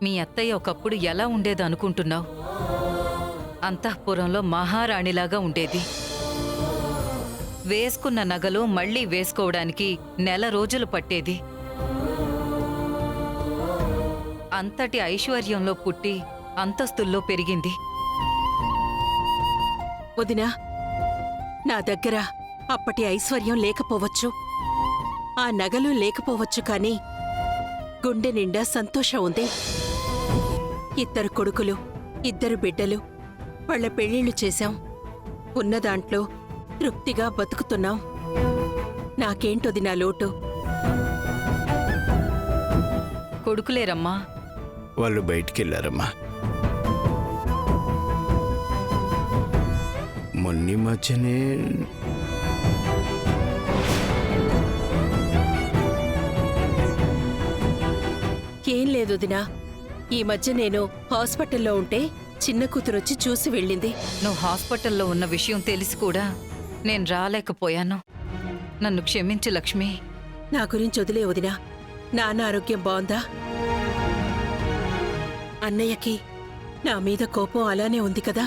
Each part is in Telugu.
మీ అత్తయ్య ఒకప్పుడు ఎలా ఉండేది అనుకుంటున్నావు? అంతఃపురంలో మహారాణిలాగా ఉండేది. వేసుకున్న నగలు మళ్లీ వేసుకోవడానికి నెల రోజులు పట్టేది. అంతటి ఐశ్వర్యంలో పుట్టి అంతస్తుల్లో పెరిగింది. వదినా, నా దగ్గర అప్పటి ఐశ్వర్యం లేకపోవచ్చు, ఆ నగలు లేకపోవచ్చు, కానీ గుండె నిండా సంతోషం ఉంది. 2 కొడుకులు, 2 బిడ్డలు, వాళ్ళ పెళ్ళిళ్ళు చేశాం. ఉన్నదాంట్లో తృప్తిగా బతుకుతున్నాం. నాకేంటోది నా లోటు? కొడుకులేరమ్మా. వాళ్ళు బయటికెళ్లారమ్మా. మొన్నీ మధ్యనే ఏం లేదు వదినా, ఈ మధ్య నేను హాస్పిటల్లో ఉంటే చిన్న కూతురొచ్చి చూసి వెళ్ళింది. నువ్వు హాస్పిటల్లో ఉన్న విషయం తెలిసి కూడా నేను రాలేకపోయాను. నన్ను క్షమించు లక్ష్మి. నా గురించి వదిలే వదినా. నాన్న ఆరోగ్యం బాగుందా? అన్నయ్యకి నా మీద కోపం అలానే ఉంది కదా?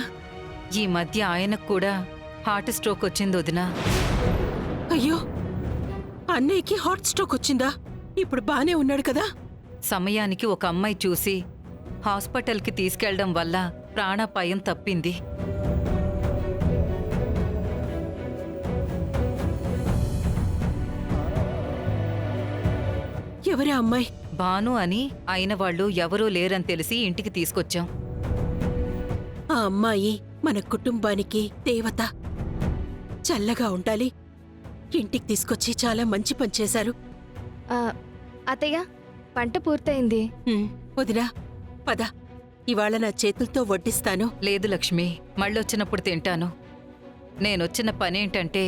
ఈ మధ్య ఆయనకు కూడా హార్ట్ స్ట్రోక్ వచ్చింది వదినా. అయ్యో, అన్నయ్యకి హార్ట్ స్ట్రోక్ వచ్చిందా? ఇప్పుడు బానే ఉన్నాడు కదా? సమయానికి ఒక అమ్మాయి చూసి హాస్పిటల్కి తీసుకెళ్లడం వల్ల ప్రాణాపాయం తప్పింది. ఎవరా అమ్మాయి? భాను అని అయిన వాళ్ళు ఎవరూ లేరని తెలిసి ఇంటికి తీసుకొచ్చాం. ఆ అమ్మాయి మన కుటుంబానికి దేవత. చల్లగా ఉండాలి. ఇంటికి తీసుకొచ్చి చాలా మంచి పని చేశారు. అత్తయ్య, పంట పూర్తయింది. వదినా, పద. ఇవాళ నా చేతులతో వడ్డిస్తాను. లేదు లక్ష్మి, మళ్ళొచ్చినప్పుడు తింటాను. నేనొచ్చిన పనేంటంటే,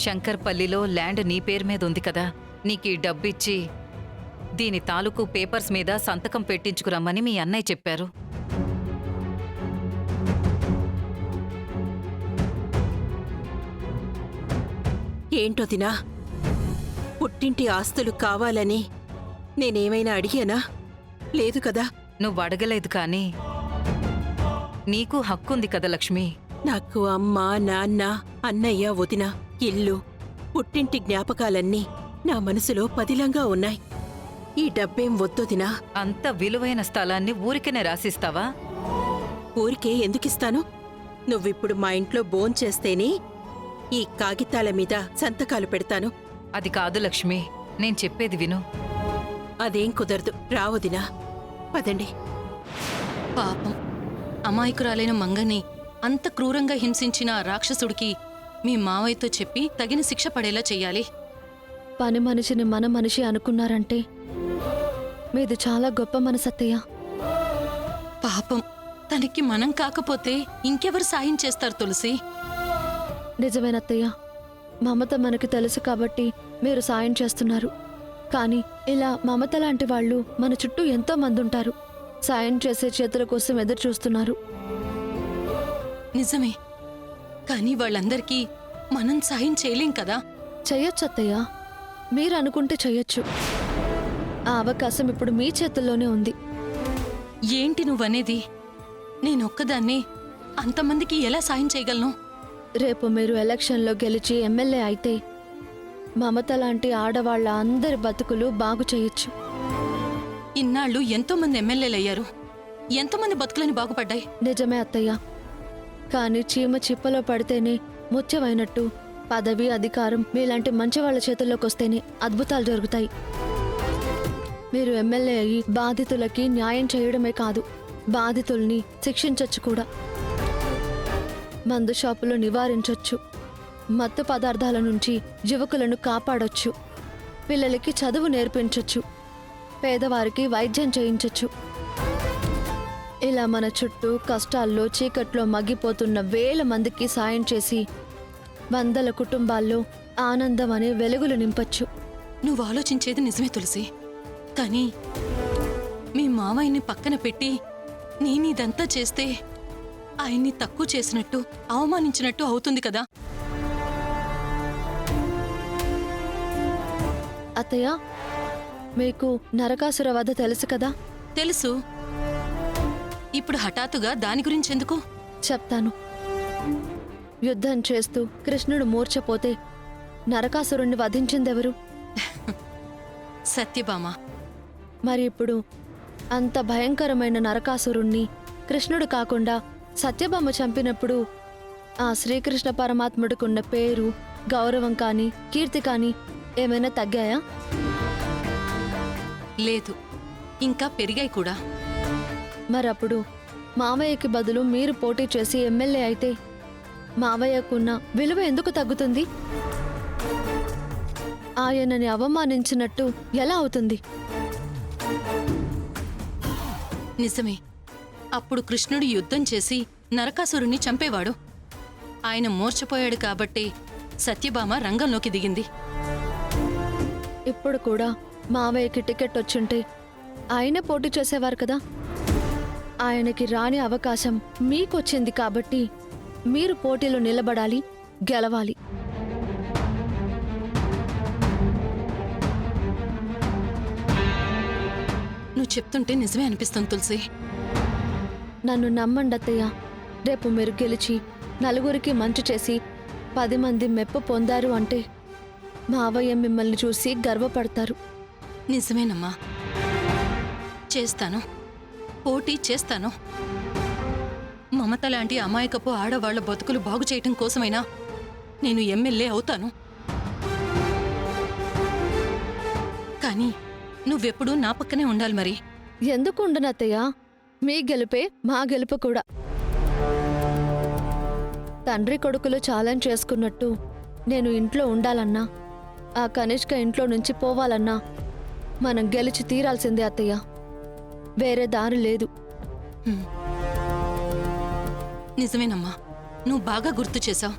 శంకర్పల్లిలో ల్యాండ్ నీ పేరు మీద ఉంది కదా, నీకీ డబ్బిచ్చి దీని తాలూకు పేపర్స్ మీద సంతకం పెట్టించుకురమ్మని మీ అన్నయ్య చెప్పారు. ఏంటోదినా, పుట్టింటి ఆస్తులు కావాలని నేనేమైనా అడిగానా? లేదు కదా? నువ్వు అడగలేదు కానీ నీకు హక్కుంది కదా లక్ష్మి. నాకు అమ్మ, నాన్న, అన్నయ్య, వదిన, ఇల్లు, పుట్టింటి జ్ఞాపకాలన్నీ నా మనసులో పదిలంగా ఉన్నాయి. ఈ డబ్బేం వద్దొదినా. అంత విలువైన స్థలాన్ని ఊరికనే రాసిస్తావా? ఊరికే ఎందుకిస్తాను? నువ్విప్పుడు మా ఇంట్లో భోంచేస్తేనే ఈ కాగితాల మీద సంతకాలు పెడతాను. అది కాదు లక్ష్మి, నేను చెప్పేది విను. అదేం కుదరదు. రావదినా, పదండి. పాపం, అమాయకురాలైన మంగని అంత క్రూరంగా హింసించిన ఆ రాక్షసుడికి మీ మావయ్యతో చెప్పి తగిన శిక్ష పడేలా చెయ్యాలి. పని మనిషిని మన మనిషి అనుకున్నారంటే మీది చాలా గొప్ప మనసత్తయ్య. పాపం, తనకి మనం కాకపోతే ఇంకెవరు సాయం చేస్తారు తులసి? నిజమేనత్తయ్య, మమత మనకి తెలుసు కాబట్టి మీరు సాయం చేస్తున్నారు. కానీ ఇలా మమత లాంటి వాళ్ళు మన చుట్టూ ఎంతో మంది ఉంటారు, సాయం చేసే చేతుల కోసం ఎదురు చూస్తున్నారు. నిజమే, కానీ వాళ్ళందరికీ మనం సాయం చేయలేం కదా? చెయ్యొచ్చు అత్తయ్య, మీరు అనుకుంటే చెయ్యొచ్చు. ఆ అవకాశం ఇప్పుడు మీ చేతుల్లోనే ఉంది. ఏంటి నువ్వనేది? నేనొక్కదాన్ని అంతమందికి ఎలా సాయం చేయగలను? రేపు మీరు ఎలక్షన్లో గెలిచి ఎమ్మెల్యే అయితే మమత లాంటి ఆడవాళ్ల అందరి బతుకులు బాగు చేయొచ్చు. ఇన్నాళ్ళు ఎంతోమంది ఎమ్మెల్యేలయ్యారు, ఎంతోమంది బతుకులని బాగుపడ్డాయి. నిజమే అత్తయ్య, కానీ చీమ చిప్పలో పడితేనే ముత్యమైనట్టు పదవి, అధికారం మీలాంటి మంచి వాళ్ళ చేతుల్లోకి వస్తేనే అద్భుతాలు జరుగుతాయి. మీరు ఎమ్మెల్యే అయ్యి బాధితులకి న్యాయం చేయడమే కాదు, బాధితుల్ని శిక్షించొచ్చు కూడా. మందు షాపులు నివారించొచ్చు, మత్తు పదార్థాల నుంచి యువకులను కాపాడొచ్చు, పిల్లలకి చదువు నేర్పించొచ్చు, పేదవారికి వైద్యం చేయించొచ్చు. ఇలా మన చుట్టూ కష్టాల్లో చీకట్లో మగ్గిపోతున్న వేల మందికి సాయం చేసి వందల కుటుంబాల్లో ఆనందం అనే వెలుగులు నింపొచ్చు. నువ్వు ఆలోచించేది నిజమే తులసి, కానీ మీ మావయ్యని పక్కన పెట్టి నేనిదంతా చేస్తే ఆయన్ని తక్కువ చేసినట్టు, అవమానించినట్టు అవుతుంది కదా? అత్తయ్య, మీకు నరకాసుర వధ తెలుసు కదా? తెలుసు. ఇప్పుడు హఠాత్తుగా దాని గురించెందుకు? చెప్తాను. యుద్ధం చేస్తూ కృష్ణుడు మూర్ఛపోతే నరకాసురుణ్ణి వధించిందెవరు? సత్యభామ. మరి ఇప్పుడు అంత భయంకరమైన నరకాసురుణ్ణి కృష్ణుడు కాకుండా సత్యభామ చంపినప్పుడు ఆ శ్రీకృష్ణ పరమాత్ముడికున్న పేరు, గౌరవం కానీ కీర్తి కానీ ఏమైనా తగ్గాయా? లేదు, ఇంకా పెరిగాయి కూడా. మరప్పుడు మావయ్యకి బదులు మీరు పోటీ చేసి ఎమ్మెల్యే అయితే మావయ్యకున్న విలువ ఎందుకు తగ్గుతుంది? ఆయనని అవమానించినట్టు ఎలా అవుతుంది? నిజమే. అప్పుడు కృష్ణుడు యుద్ధం చేసి నరకాసురుణ్ణి చంపేవాడు. ఆయన మూర్ఛపోయాడు కాబట్టి సత్యభామ రంగంలోకి దిగింది. ఇప్పుడు కూడా మావయ్యకి టికెట్ వచ్చుంటే ఆయనే పోటీ చేసేవారు కదా. ఆయనకి రాని అవకాశం మీకొచ్చింది కాబట్టి మీరు పోటీలో నిలబడాలి, గెలవాలి. నువ్వు చెప్తుంటే నిజమే అనిపిస్తుంది తులసి. నన్ను నమ్మండి అత్తయ్య. రేపు మీరు గెలిచి నలుగురికి మంచి చేసి 10 మంది మెప్పు పొందారు అంటే మావయ్య మిమ్మల్ని చూసి గర్వపడతారు. నిజమేనమ్మా. చేస్తాను, పోటీ చేస్తాను. మమత లాంటి అమాయకపు ఆడవాళ్ల బతుకులు బాగు చేయటం కోసమైనా నేను ఎమ్మెల్యే అవుతాను. కానీ నువ్వెప్పుడూ నా పక్కనే ఉండాలి మరి. ఎందుకు ఉండను అత్తయ్య? మీ గెలుపే మా గెలుపు కూడా. తండ్రి కొడుకులు ఛాలెంజ్ చేసుకున్నట్టు నేను ఇంట్లో ఉండాలన్నా, ఆ కనిష్క ఇంట్లో నుంచి పోవాలన్నా మనం గెలిచి తీరాల్సిందే అత్తయ్య. వేరే దారి లేదు. హ్మ్. నిజమేనమ్మా, నువ్వు బాగా గుర్తు చేశావు.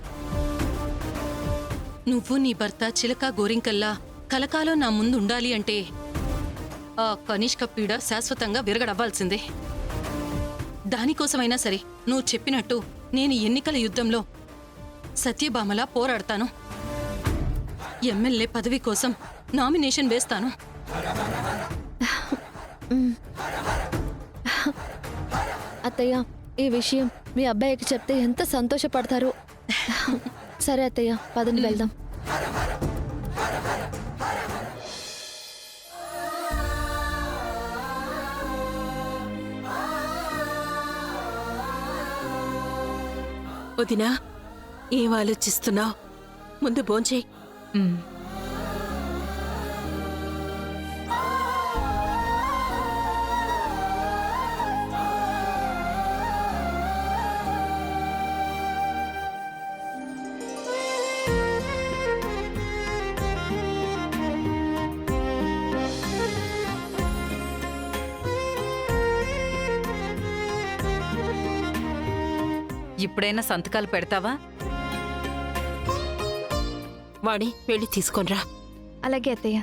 నువ్వు నీ భర్త చిలక గోరింకల్లా కలకాలం నా ముందు ఉండాలి అంటే ఆ కనిష్క పీడ శాశ్వతంగా విరగడవ్వాల్సిందే. దానికోసమైనా సరే నువ్వు చెప్పినట్టు నేను ఎన్నికల యుద్ధంలో సత్యభామలా పోరాడతాను. ఎమ్మెల్యే పదవి కోసం నామినేషన్ వేస్తాను. అత్తయ్య, ఈ విషయం మీ అబ్బాయికి చెప్తే ఎంత సంతోషపడతారో. సరే అత్తయ్య, పదండి వెళ్దాం. వదినా, ఏం ఆలోచిస్తున్నావు? ముందు భోంచేయ్. ఉమ్. ఇప్పుడైనా సంతకాలు పెడతావా? వాణి, వెళ్ళి తీసుకొనిరా. అలాగే అత్తయ్య.